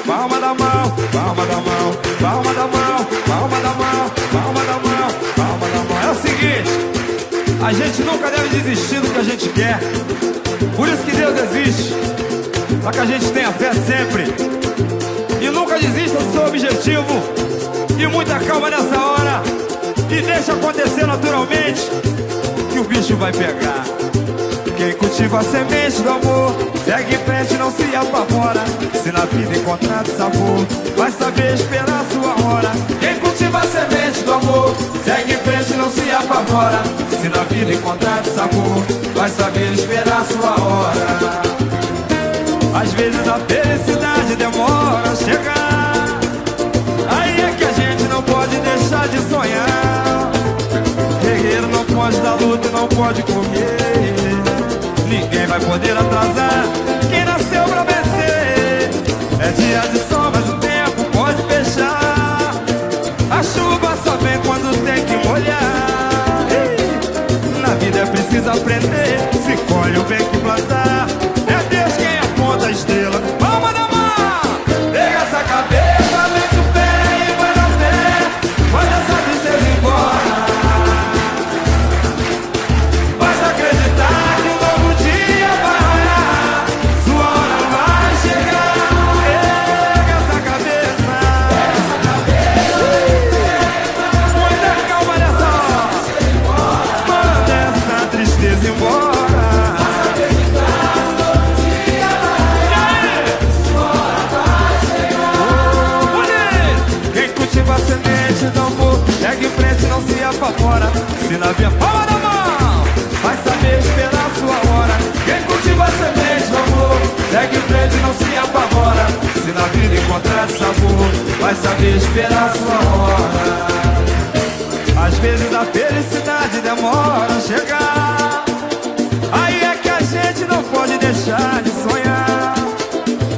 palma da mão, palma da mão, palma da mão, palma da mão, palma da mão, palma da mão. É o seguinte, a gente nunca deve desistir do que a gente quer. Por isso que Deus existe, para que a gente tenha fé sempre. E nunca desista do seu objetivo. E muita calma nessa hora. E deixa acontecer naturalmente, que o bicho vai pegar. Quem cultiva a semente do amor segue em frente, não se apavora. Se na vida encontrar sabor, vai saber esperar a sua hora. Quem cultiva a semente do amor segue em frente, não se apavora. Se na vida encontrar sabor, vai saber esperar a sua hora. Às vezes a felicidade demora a chegar. Aí é que a gente não pode deixar de sonhar. Guerreiro não pode dar luta e não pode correr. Ninguém vai poder atrasar quem nasceu pra vencer. É dia de sol, mas o tempo pode fechar. A chuva só vem quando tem que molhar. Na vida é preciso aprender. Se colhe o bem que plantar. É Deus quem aponta a estrela. Palma da mão! Pega essa cabeça, mete o pé e vai na fé. Manda essa tristeza embora. Basta acreditar que um novo dia vai raiar. Sua hora vai chegar. Pega essa cabeça. Muita calma nessa hora. Manda essa tristeza embora. Segue em frente, não se apavora. Se na via palma da mão, vai saber esperar a sua hora. Quem cultiva a semente do amor segue em frente, não se apavora. Se na vida encontrar sabor, vai saber esperar a sua hora. Às vezes a felicidade demora a chegar. Aí é que a gente não pode deixar de sonhar.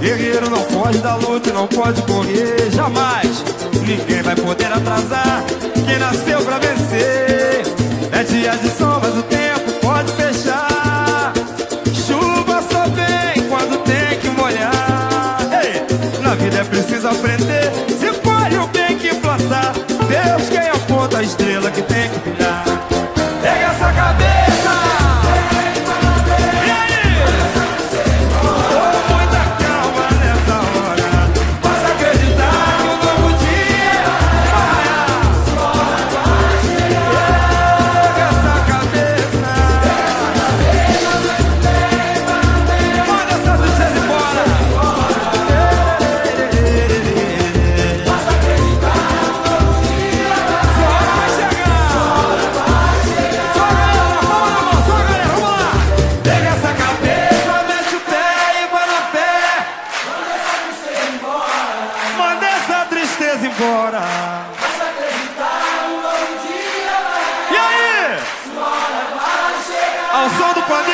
Guerreiro não pode dar luta e não pode correr jamais. Ninguém vai poder atrasar quem nasceu pra vencer. É dia de sol, mas o tempo pode fechar. Chuva só vem quando tem que molhar. Ei, na vida é preciso aprender. Se colhe o bem que plantar. Deus quem aponta a estrela que tem que brilhar. Pega essa cabeça. E aí? Muita calma nessa hora. Basta acreditar que um novo dia vai raiar. Pega essa cabeça. Manda essa tristeza embora. Basta acreditar que um novo dia vai chegar. Só galera, palma na mão, só galera, vamos lá. Pega essa cabeça, mexe o pé e vai na fé. Manda essa tristeza embora. Basta acreditar, um novo dia vai. E aí? Sua hora vai chegar. Ao som do pandeiro.